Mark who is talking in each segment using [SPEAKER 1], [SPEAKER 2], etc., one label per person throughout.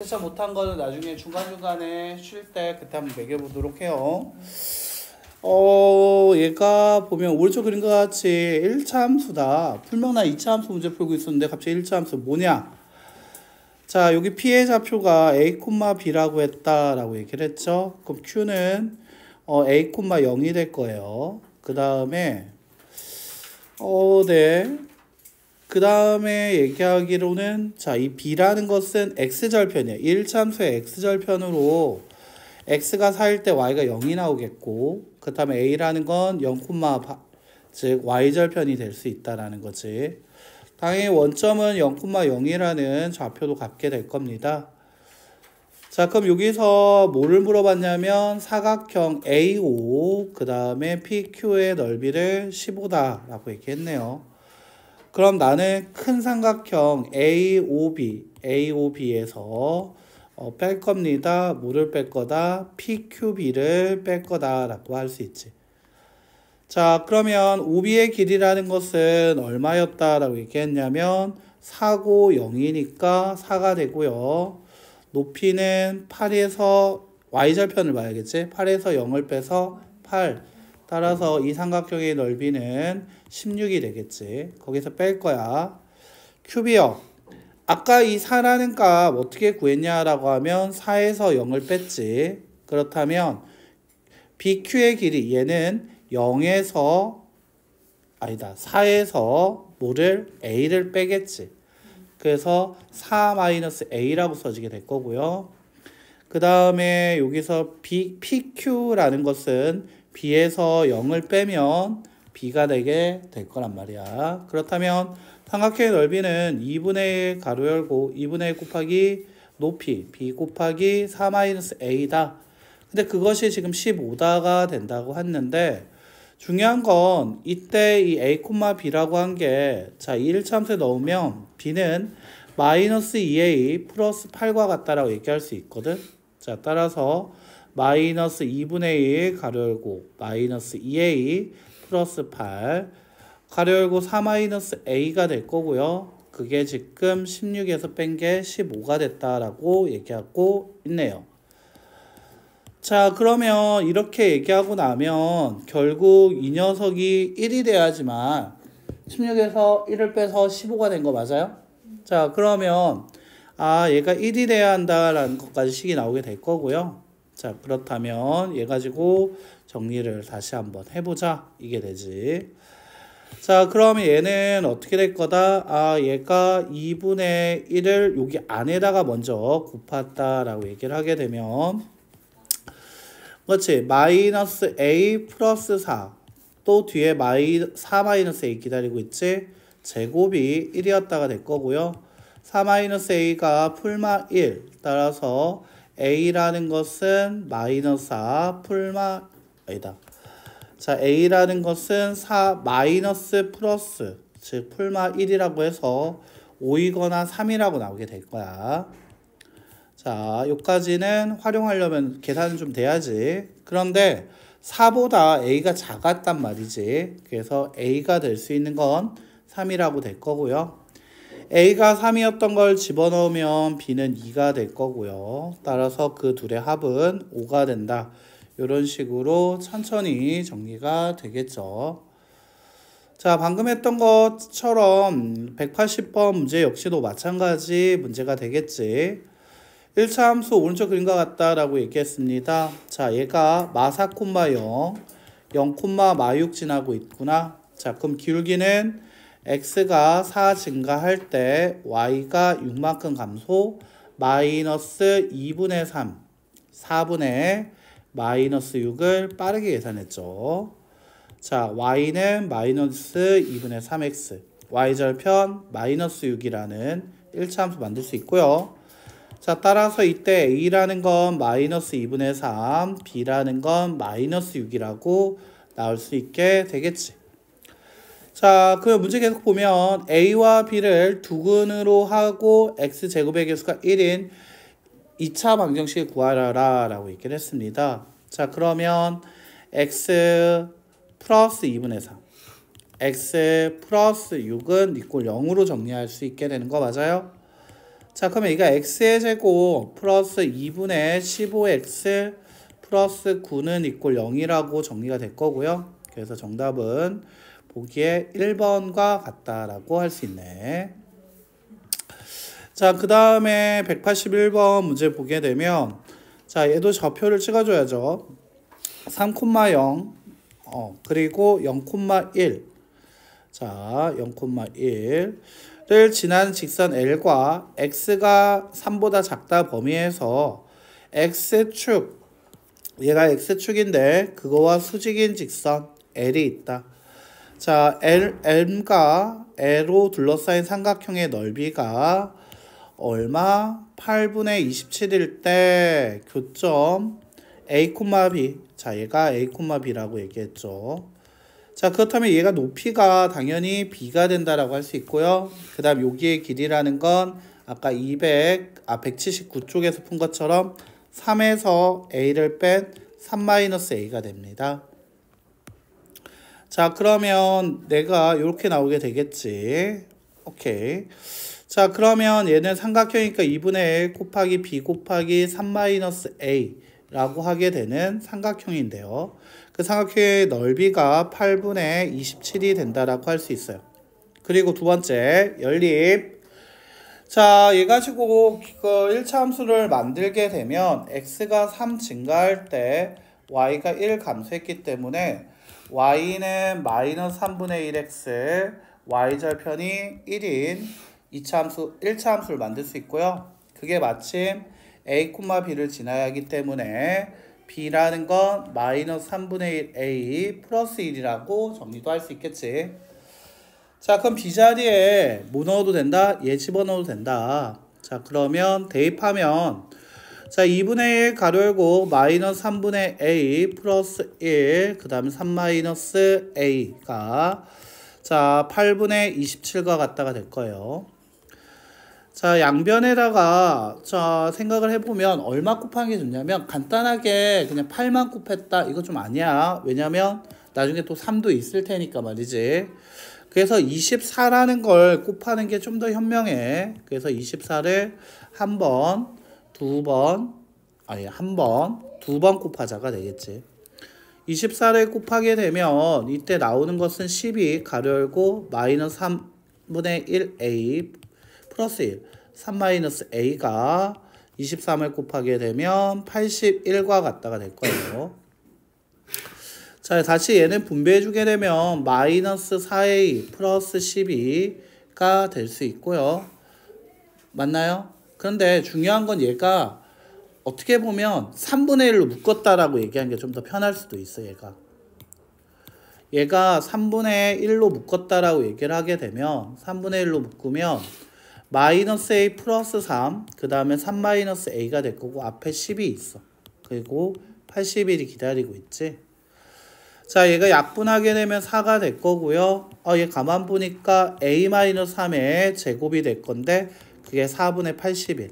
[SPEAKER 1] 세차 못한 거는 나중에 중간중간에 쉴 때 그때 한번 매겨보도록 해요. 얘가 보면 오른쪽 그린 것 같이 1차 함수다. 분명 나 2차 함수 문제 풀고 있었는데 갑자기 1차 함수 뭐냐? 자, 여기 P의 좌표가 A, B라고 했다라고 얘기를 했죠. 그럼 Q는 A, 0이 될 거예요. 그 다음에 네. 그 다음에 얘기하기로는 자, 이 B라는 것은 X절편이에요. 1차 함수의 X절편으로 X가 4일 때 Y가 0이 나오겠고, 그 다음에 A라는 건 0, 즉 Y절편이 될 수 있다라는 거지. 당연히 원점은 0,0이라는 좌표도 갖게 될 겁니다. 자, 그럼 여기서 뭐를 물어봤냐면 사각형 AO, 그 다음에 PQ의 넓이를 15다라고 얘기했네요. 그럼 나는 큰 삼각형 AOB에서 뺄 겁니다. 뭐를 뺄 거다? PQB를 뺄 거다라고 할 수 있지. 자, 그러면 OB의 길이라는 것은 얼마였다라고 얘기했냐면 4고 0이니까 4가 되고요. 높이는 8에서 Y절편을 봐야겠지. 8에서 0을 빼서 8. 따라서 이 삼각형의 넓이는 16이 되겠지. 거기서 뺄 거야. 큐비요. 아까 이 4라는 값 어떻게 구했냐라고 하면 4에서 0을 뺐지. 그렇다면 BQ의 길이 얘는 4에서 뭐를 A를 빼겠지. 그래서 4-A라고 써지게 될 거고요. 그 다음에 여기서 PQ라는 것은 B에서 0을 빼면 B가 되게 될 거란 말이야. 그렇다면 삼각형의 넓이는 2분의 1 가로 열고 2분의 1 곱하기 높이 B 곱하기 4-A다. 근데 그것이 지금 15다가 된다고 했는데 중요한 건 이때 이 A, B라고 한 게 자, 1차 함수에 넣으면 B는 마이너스 2A 플러스 8과 같다라고 얘기할 수 있거든. 자, 따라서 마이너스 2분의 1 가로 열고 마이너스 2A 플러스 8 가로 열고 4-A가 될 거고요. 그게 지금 16에서 뺀 게 15가 됐다라고 얘기하고 있네요. 자, 그러면 이렇게 얘기하고 나면 결국 이 녀석이 1이 돼야지만 16에서 1을 빼서 15가 된 거 맞아요? 자, 그러면 얘가 1이 돼야 한다라는 것까지 식이 나오게 될 거고요. 자, 그렇다면 얘 가지고 정리를 다시 한번 해보자. 이게 되지. 자, 그러면 얘는 어떻게 될 거다? 얘가 2분의 1을 여기 안에다가 먼저 곱했다라고 얘기를 하게 되면 그렇지. 마이너스 A 플러스 4. 또 뒤에 4-A 기다리고 있지. 제곱이 1이었다가 될 거고요. 4-A가 풀마 1. 따라서 A라는 것은 마이너스 4 풀마 아니다. 자, A라는 것은 4 마이너스 플러스 즉 풀마 1이라고 해서 5이거나 3이라고 나오게 될 거야. 자, 여기까지는 활용하려면 계산은 좀 돼야지. 그런데 4보다 A가 작았단 말이지. 그래서 A가 될 수 있는 건 3이라고 될 거고요. A가 3이었던 걸 집어넣으면 B는 2가 될 거고요. 따라서 그 둘의 합은 5가 된다. 이런 식으로 천천히 정리가 되겠죠. 자, 방금 했던 것처럼 180번 문제 역시도 마찬가지 문제가 되겠지. 1차 함수 오른쪽 그림과 같다라고 얘기했습니다. 자, 얘가 마4, 0, 6 있구나. 자, 그럼 기울기는 x가 4 증가할 때 y가 6만큼 감소 마이너스 2분의 3 4분의 마이너스 6을 빠르게 계산했죠. 자, y는 마이너스 2분의 3x y절편 마이너스 6이라는 1차 함수 만들 수 있고요. 자, 따라서 이때 A라는 건 마이너스 2분의 3, B라는 건 마이너스 6이라고 나올 수 있게 되겠지. 자, 그 문제 계속 보면 A와 B를 두근으로 하고 X제곱의 개수가 1인 2차 방정식을 구하라 라고 얘기를 했습니다. 자, 그러면 X 플러스 2분의 3, X 플러스 6은 이꼴 0으로 정리할 수 있게 되는 거 맞아요? 자, 그러면 이거 x의 제곱 플러스 2분의 15x 플러스 9는 이꼴 0이라고 정리가 될 거고요. 그래서 정답은 보기에 1번과 같다라고 할 수 있네. 자, 그 다음에 181번 문제 보게 되면, 자, 얘도 좌표를 찍어줘야죠. 3,0, 그리고 0,1. 자, 0,1를 지나는 직선 L과 x가 3보다 작다 범위에서 x축, 얘가 x축인데 그거와 수직인 직선 L이 있다. 자, M과 L로 둘러싸인 삼각형의 넓이가 얼마? 8분의 27일 때 교점 A, B. 자, 얘가 A, B라고 얘기했죠. 자, 그렇다면 얘가 높이가 당연히 B가 된다라고 할 수 있고요. 그 다음 여기의 길이라는 건 아까 179쪽에서 푼 것처럼 3에서 A를 뺀 3-A가 됩니다. 자, 그러면 내가 이렇게 나오게 되겠지. 오케이. 자, 그러면 얘는 삼각형이니까 2분의 1 곱하기 B 곱하기 3-A라고 하게 되는 삼각형인데요. 그 삼각형의 넓이가 8분의 27이 된다라고 할 수 있어요. 그리고 두 번째, 연립. 자, 얘 가지고 그 1차 함수를 만들게 되면 x가 3 증가할 때 y가 1 감소했기 때문에 y는 마이너스 3분의 1x, y절편이 1인 2차 함수, 1차 함수를 만들 수 있고요. 그게 마침 a, b를 지나야 하기 때문에 b라는 건 마이너스 3분의 1 a 플러스 1이라고 정리도 할 수 있겠지. 자, 그럼 b 자리에 뭐 넣어도 된다? 얘 집어넣어도 된다. 자, 그러면 대입하면 자, 2분의 1 가로 열고 마이너스 3분의 a 플러스 1, 그 다음에 3 마이너스 a가 자 8분의 27과 같다가 될 거예요. 자, 양변에다가 자 생각을 해보면 얼마 곱하는 게 좋냐면 간단하게 그냥 8만 곱했다 이거 좀 아니야. 왜냐면 나중에 또 3도 있을 테니까 말이지. 그래서 24라는 걸 곱하는 게 좀 더 현명해. 그래서 24를 한 번, 두 번, 두 번 곱하자가 되겠지. 24를 곱하게 되면 이때 나오는 것은 12 가로 열고 마이너스 3분의 1a 플러스 1, 3 마이너스 a가 23을 곱하게 되면 81과 같다가 될 거예요. 자, 다시 얘는 분배해 주게 되면 마이너스 4a 플러스 12가 될 수 있고요. 맞나요? 그런데 중요한 건 얘가 어떻게 보면 3분의 1로 묶었다라고 얘기하는 게 좀 더 편할 수도 있어. 얘가 3분의 1로 묶었다라고 얘기를 하게 되면 3분의 1로 묶으면 마이너스 a 플러스 3, 그 다음에 3 마이너스 a가 될 거고 앞에 10이 있어. 그리고 81이 기다리고 있지. 자, 얘가 약분하게 되면 4가 될 거고요. 얘 가만 보니까 a-3의 제곱이 될 건데 그게 4분의 81.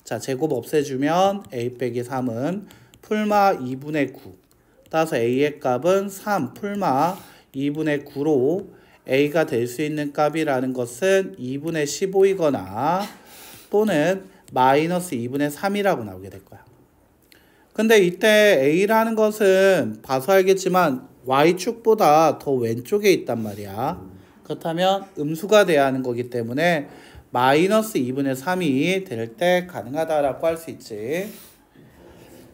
[SPEAKER 1] 자, 제곱 없애주면 a 빼기 3은 풀마 2분의 9. 따라서 a의 값은 3 풀마 2분의 9로 a가 될 수 있는 값이라는 것은 2분의 15이거나 또는 마이너스 2분의 3이라고 나오게 될 거야. 근데 이때 a라는 것은 봐서 알겠지만 y축보다 더 왼쪽에 있단 말이야. 그렇다면 음수가 돼야 하는 거기 때문에 마이너스 2분의 3이 될 때 가능하다라고 할 수 있지.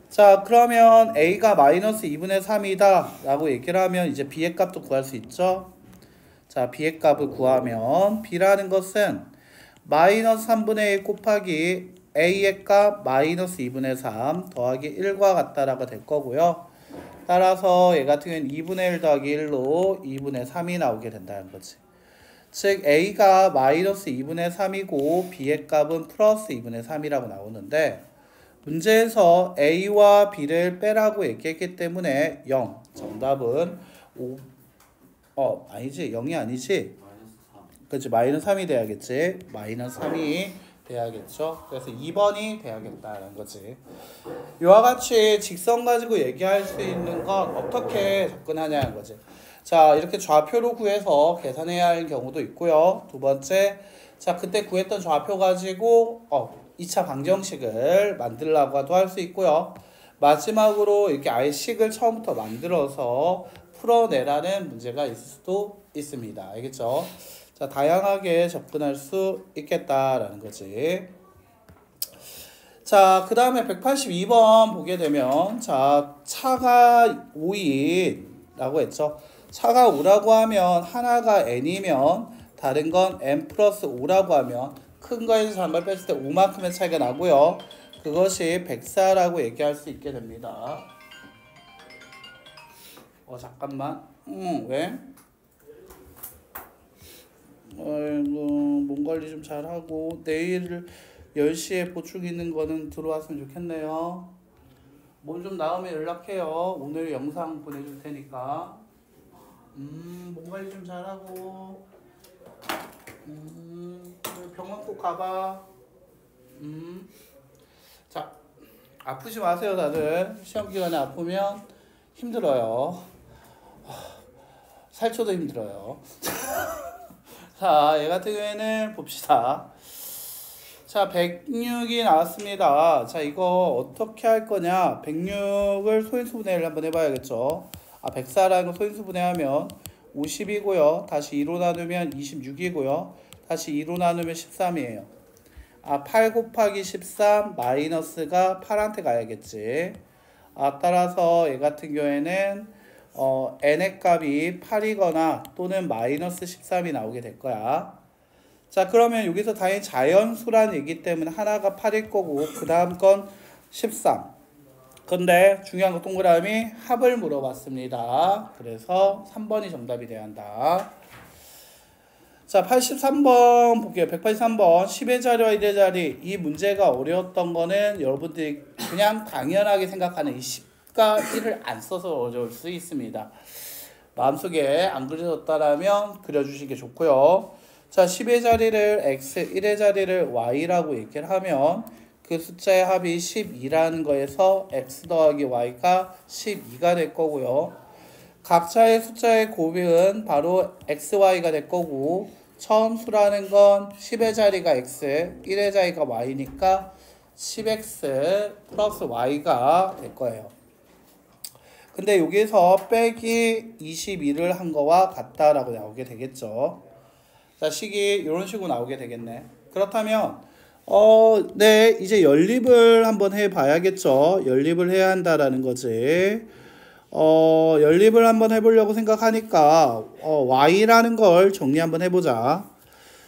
[SPEAKER 1] 자, 그러면 a가 마이너스 2분의 3이다 라고 얘기를 하면 이제 b의 값도 구할 수 있죠. 자, b의 값을 구하면 b라는 것은 마이너스 3분의 1 곱하기 a의 값 마이너스 2분의 3 더하기 1과 같다라고 될 거고요. 따라서 얘 같은 경우는 2분의 1 더하기 1로 2분의 3이 나오게 된다는 거지. 즉 a가 마이너스 2분의 3이고 b의 값은 플러스 2분의 3이라고 나오는데 문제에서 a와 b를 빼라고 얘기했기 때문에 0. 정답은 5. 아니지. 0이 아니지. 그렇지. 마이너스 3이 돼야겠지. 마이너스 3이 돼야겠죠. 그래서 2번이 돼야겠다는 거지. 이와 같이 직선 가지고 얘기할 수 있는 건 어떻게 접근하냐는 거지. 자, 이렇게 좌표로 구해서 계산해야 할 경우도 있고요. 두 번째, 자, 그때 구했던 좌표 가지고 2차 방정식을 만들라고도 할 수 있고요. 마지막으로 이렇게 아예 식을 처음부터 만들어서 풀어내라는 문제가 있을 수도 있습니다. 알겠죠? 자, 다양하게 접근할 수 있겠다라는 거지. 자, 그 다음에 182번 보게 되면, 자, 차가 5이라고 했죠. 차가 5라고 하면 하나가 n이면 다른 건 n 플러스 5라고 하면 큰 거에서 잔발 뺐을 때 5만큼의 차이가 나고요. 그것이 백사라고 얘기할 수 있게 됩니다. 잠깐만. 왜? 몸 관리 좀 잘하고 내일 10시에 보충 있는 거는 들어왔으면 좋겠네요. 몸 좀 나으면 연락해요. 오늘 영상 보내줄 테니까. 몸 관리 좀 잘하고. 병원 꼭 가봐. 자, 아프지 마세요, 다들. 시험 기간에 아프면 힘들어요. 살초도 힘들어요. 자, 얘 같은 경우에는 봅시다. 자, 106이 나왔습니다. 자, 이거 어떻게 할 거냐? 106을 소인수분해를 한번 해봐야겠죠. 104라는 거 소인수분해하면 50이고요. 다시 2로 나누면 26이고요. 다시 2로 나누면 13이에요. 8 곱하기 13 마이너스가 8한테 가야겠지. 따라서 얘 같은 경우에는 n의 값이 8이거나 또는 마이너스 13이 나오게 될 거야. 자, 그러면 여기서 당연히 자연수라는 얘기 때문에 하나가 8일 거고 그 다음 건 13. 근데 중요한 거 동그라미 합을 물어봤습니다. 그래서 3번이 정답이 돼야 한다. 자, 83번 볼게요. 183번 10의 자리와 1의 자리. 이 문제가 어려웠던 거는 여러분들이 그냥 당연하게 생각하는 이 10과 1을 안 써서 어려울 수 있습니다. 마음속에 안 그려졌다라면 그려주시는 게 좋고요. 자, 10의 자리를 x, 1의 자리를 y라고 얘기를 하면 그 숫자의 합이 12라는 거에서 x 더하기 y가 12가 될 거고요. 각자의 숫자의 곱은 바로 xy가 될 거고 처음 수라는 건 10의 자리가 x, 1의 자리가 y니까 10x 플러스 y가 될 거예요. 근데 여기서 빼기 22를 한 거와 같다라고 나오게 되겠죠. 자, 식이 이런 식으로 나오게 되겠네. 그렇다면 네, 이제 연립을 한번 해봐야겠죠. 연립을 해야 한다라는 거지. 연립을 한번 해보려고 생각하니까 y라는 걸 정리 한번 해보자.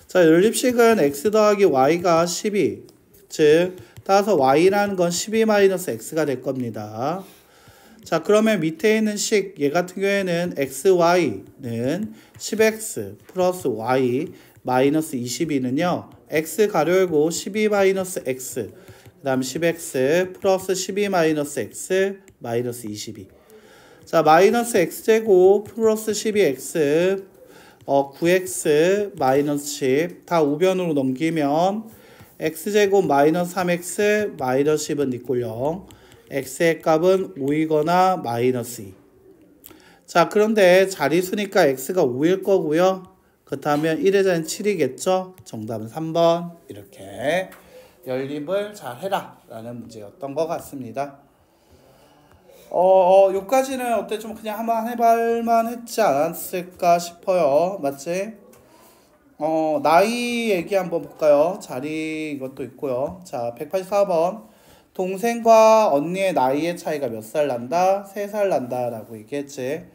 [SPEAKER 1] 자, 연립식은 x 더하기 y가 12, 즉 따라서 y라는 건 12-x가 될 겁니다. 자, 그러면 밑에 있는 식, 얘 같은 경우에는 xy는 10x 플러스 y 마이너스 22는요 x 가로 열고 12-x 그 다음 10x 플러스 12-x 마이너스 22. 자, 마이너스 x제곱 플러스 12x 9x 마이너스 10 다 우변으로 넘기면 x제곱 마이너스 3x 마이너스 10은 니꼴 0. x의 값은 5이거나 마이너스 2. 자, 그런데 자리수니까 x가 5일 거고요. 그렇다면 1의 자리는 7이겠죠. 정답은 3번. 이렇게 연립을 잘 해라 라는 문제였던 것 같습니다. 요까지는 어때? 좀 그냥 한번 해볼만 했지 않았을까 싶어요. 맞지? 나이 얘기 한번 볼까요? 자리 이것도 있고요. 자, 184번. 동생과 언니의 나이의 차이가 몇 살 난다? 3살 난다 라고 얘기했지.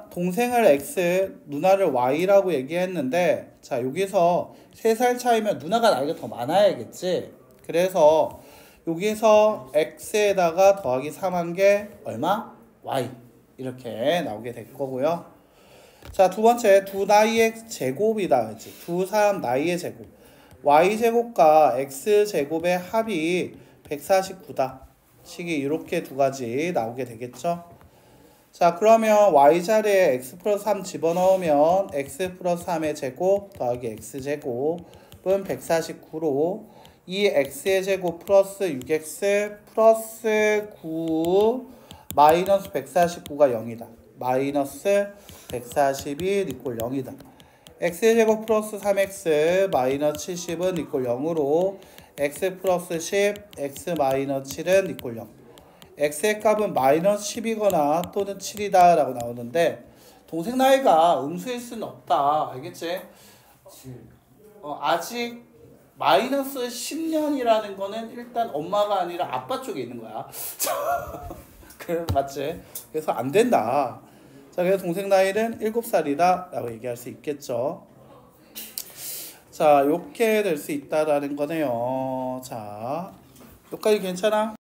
[SPEAKER 1] 동생을 x, 누나를 y라고 얘기했는데, 자, 여기서 3살 차이면 누나가 나이가 더 많아야겠지. 그래서 여기서 x에다가 더하기 3한 게 얼마? y. 이렇게 나오게 될 거고요. 자, 두 번째, 두 나이의 제곱이다. 그렇지? 두 사람 나이의 제곱. y제곱과 x제곱의 합이 149다. 식이 이렇게 두 가지 나오게 되겠죠. 자, 그러면 y자리에 x 플러스 3 집어넣으면 x 플러스 3의 제곱 더하기 x제곱은 149로 이 x의 제곱 플러스 6x 플러스 9 마이너스 149가 0이다. 마이너스 141 이꼴 0이다. x제곱 플러스 3x 마이너스 70은 이꼴 0으로 x 플러스 10, x 마이너스 7은 이꼴 0. x의 값은 마이너스 10이거나 또는 7이다 라고 나오는데 동생 나이가 음수일 수는 없다. 알겠지? 아직 마이너스 10년이라는 거는 일단 엄마가 아니라 아빠 쪽에 있는 거야. 그래, 맞지? 그래서 안 된다. 자, 그래서 동생 나이는 7살이다 라고 얘기할 수 있겠죠. 자, 요렇게 될 수 있다라는 거네요. 자, 여기까지 괜찮아?